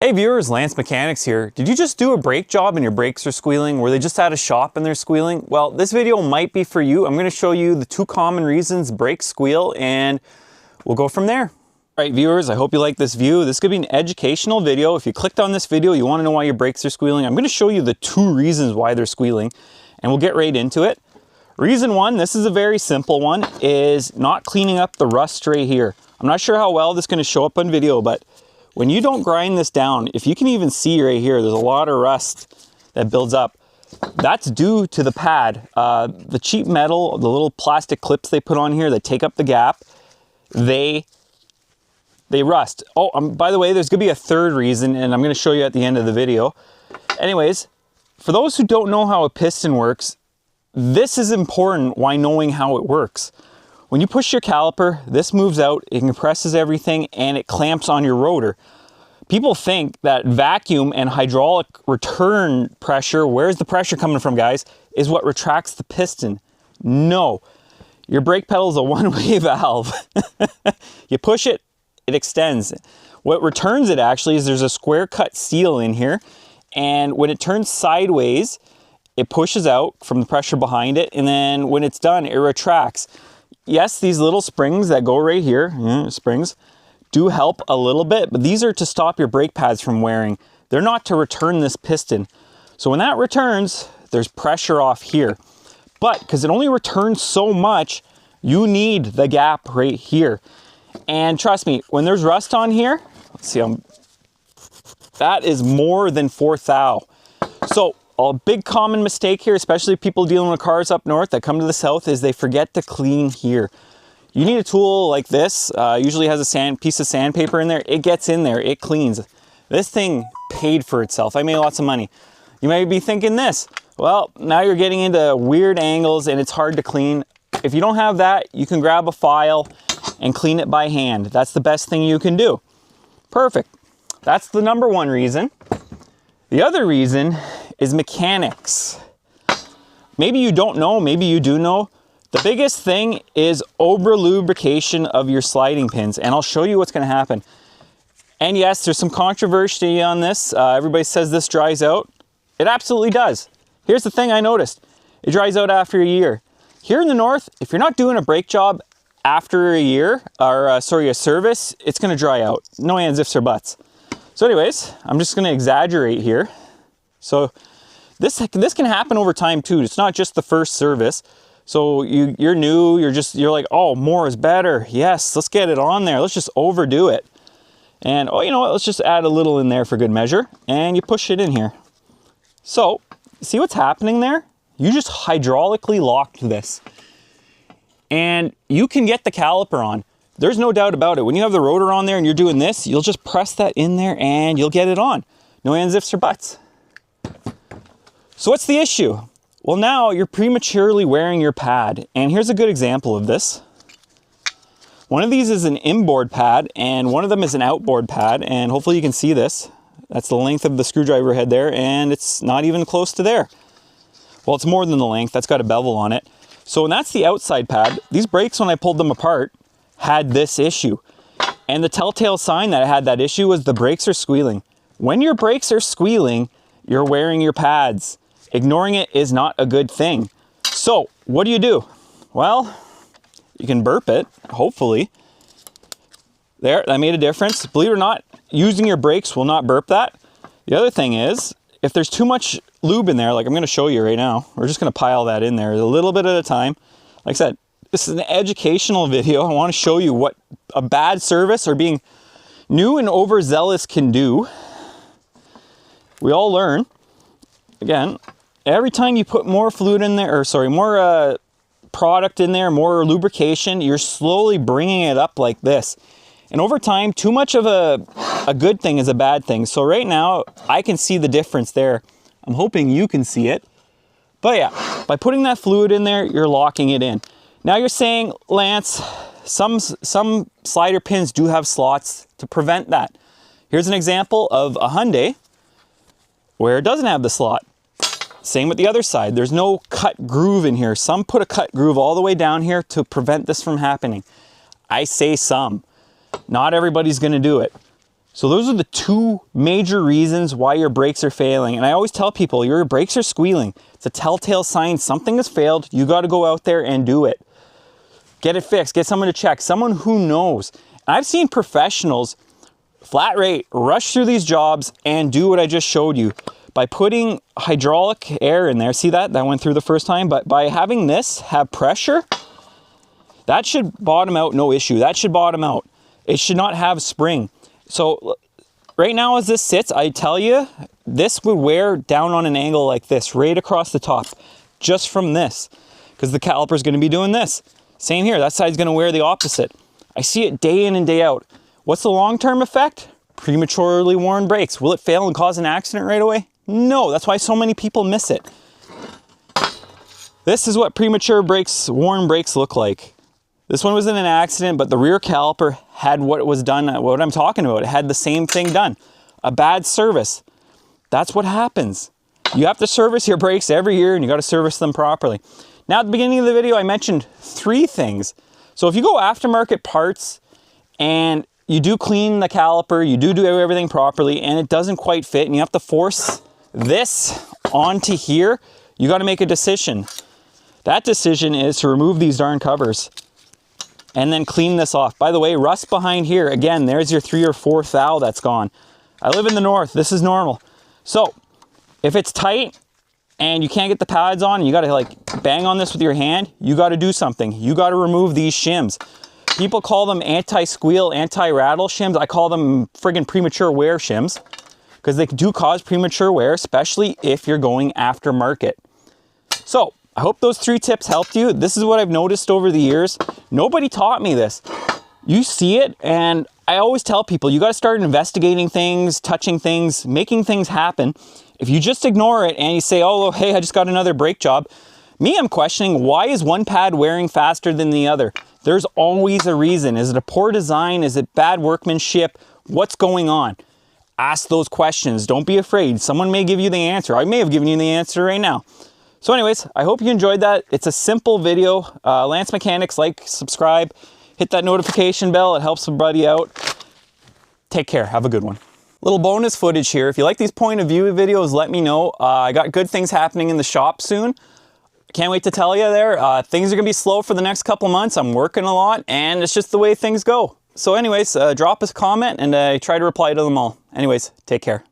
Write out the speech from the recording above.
Hey viewers, Lance Mechanics here. Did you just do a brake job and your brakes are squealing? Were they just at a shop and they're squealing? Well, this video might be for you. I'm going to show you the 2 common reasons brakes squeal and we'll go from there. All right viewers, I hope you like this view. This could be an educational video. If you clicked on this video, you want to know why your brakes are squealing. I'm going to show you the 2 reasons why they're squealing and we'll get right into it. Reason 1, this is a very simple one, is not cleaning up the rust right here. I'm not sure how well this is going to show up on video, but when you don't grind this down, if you can even see right here, there's a lot of rust that builds up. That's due to the pad. The cheap metal, the little plastic clips they put on here that take up the gap, they rust. Oh, by the way, there's gonna be a 3rd reason, and I'm gonna show you at the end of the video. Anyways, for those who don't know how a piston works, this is important why knowing how it works. When you push your caliper, this moves out, it compresses everything, and it clamps on your rotor. People think that vacuum and hydraulic return pressure, where's the pressure coming from, guys, is what retracts the piston. No, your brake pedal is a one-way valve. You push it, it extends. What returns it actually is there's a square cut seal in here, and when it turns sideways, it pushes out from the pressure behind it, and then when it's done, it retracts. Yes, these little springs that go right here, springs, do help a little bit, but these are to stop your brake pads from wearing. They're not to return this piston. So when that returns, there's pressure off here. But because it only returns so much, you need the gap right here. And trust me, when there's rust on here, let's see, that is more than 4 thou. So a big common mistake here, especially people dealing with cars up north that come to the south, is they forget to clean here. You need a tool like this, usually has a piece of sandpaper in there. It gets in there, it cleans. This thing paid for itself. I made lots of money. You might be thinking this, well, now you're getting into weird angles and it's hard to clean. If you don't have that, you can grab a file and clean it by hand. That's the best thing you can do. Perfect. That's the number 1 reason. The other reason is mechanics. Maybe you don't know, maybe you do know. The biggest thing is over-lubrication of your sliding pins, and I'll show you what's going to happen. And yes, there's some controversy on this. Everybody says this dries out. It absolutely does. Here's the thing I noticed. It dries out after a year. Here in the north, if you're not doing a brake job after a year, or a service, it's going to dry out. No ands, ifs, or buts. So anyways, I'm just going to exaggerate here. So this can happen over time too. It's not just the first service. So you're new, you're like, oh, more is better. Yes, let's get it on there. Let's just overdo it. And oh, you know what? Let's just add a little in there for good measure. And you push it in here. So see what's happening there? You just hydraulically locked this. And you can get the caliper on. There's no doubt about it. When you have the rotor on there and you're doing this, you'll just press that in there and you'll get it on. No ands, ifs, or buts. So what's the issue? Well, now you're prematurely wearing your pad. And here's a good example of this. One of these is an inboard pad and one of them is an outboard pad. And hopefully you can see this. That's the length of the screwdriver head there, and it's not even close to there. Well, it's more than the length. That's got a bevel on it. So when that's the outside pad, these brakes, when I pulled them apart, had this issue. And the telltale sign that it had that issue was the brakes are squealing. When your brakes are squealing, you're wearing your pads. Ignoring it is not a good thing. So what do? Well, you can burp it, hopefully. There, that made a difference. Believe it or not, using your brakes will not burp that. The other thing is, if there's too much lube in there, like I'm going to show you right now, we're just going to pile that in there a little bit at a time. Like I said, this is an educational video. I want to show you what a bad service or being new and overzealous can do. We all learn. Again, every time you put more fluid in there, or sorry, more product in there, more lubrication, you're slowly bringing it up like this. And over time, too much of a good thing is a bad thing. So right now, I can see the difference there. I'm hoping you can see it. But yeah, by putting that fluid in there, you're locking it in. Now you're saying, Lance, some slider pins do have slots to prevent that. Here's an example of a Hyundai where it doesn't have the slot. Same with the other side. There's no cut groove in here. Some put a cut groove all the way down here to prevent this from happening. I say some. Not everybody's going to do it. So those are the two major reasons why your brakes are failing. And I always tell people, your brakes are squealing. It's a telltale sign something has failed. You got to go out there and do it. Get it fixed. Get someone to check. Someone who knows. And I've seen professionals flat rate rush through these jobs and do what I just showed you by putting hydraulic air in there. See that? That went through the first time. But by having this have pressure, that should bottom out, no issue. That should bottom out. It should not have spring. So right now as this sits, I tell you, this would wear down on an angle like this, right across the top, just from this, because the caliper is going to be doing this. Same here, that side's going to wear the opposite. I see it day in and day out. What's the long-term effect? Prematurely worn brakes. Will it fail and cause an accident right away? No, that's why so many people miss it. This is what premature brakes, worn brakes look like. This one was in an accident, but the rear caliper had what was done, what I'm talking about. It had the same thing done. A bad service. That's what happens. You have to service your brakes every year and you got to service them properly. Now at the beginning of the video, I mentioned 3 things. So if you go aftermarket parts and you do clean the caliper, you do everything properly and it doesn't quite fit and you have to force this onto here, you got to make a decision. That decision is to remove these darn covers and then clean this off. By the way, rust behind here, again, there's your 3 or 4 thou that's gone. I live in the north, this is normal. So if it's tight and you can't get the pads on, and you gotta like bang on this with your hand, you gotta do something. You gotta remove these shims. People call them anti-squeal, anti-rattle shims. I call them friggin' premature wear shims because they do cause premature wear, especially if you're going aftermarket. So I hope those 3 tips helped you. This is what I've noticed over the years. Nobody taught me this. You see it, and I always tell people, you gotta start investigating things, touching things, making things happen. If you just ignore it and you say, oh, hey, I just got another brake job, I'm questioning, why is one pad wearing faster than the other? There's always a reason. Is it a poor design? Is it bad workmanship? What's going on? Ask those questions. Don't be afraid. Someone may give you the answer. I may have given you the answer right now. So anyways, I hope you enjoyed that. It's a simple video. Lance Mechanics, like, subscribe, hit that notification bell. It helps everybody out. Take care. Have a good one. Little bonus footage here. If you like these point of view videos, let me know. I got good things happening in the shop soon. Can't wait to tell you there. Things are going to be slow for the next couple months. I'm working a lot and it's just the way things go. So anyways, drop us a comment and I try to reply to them all. Anyways, take care.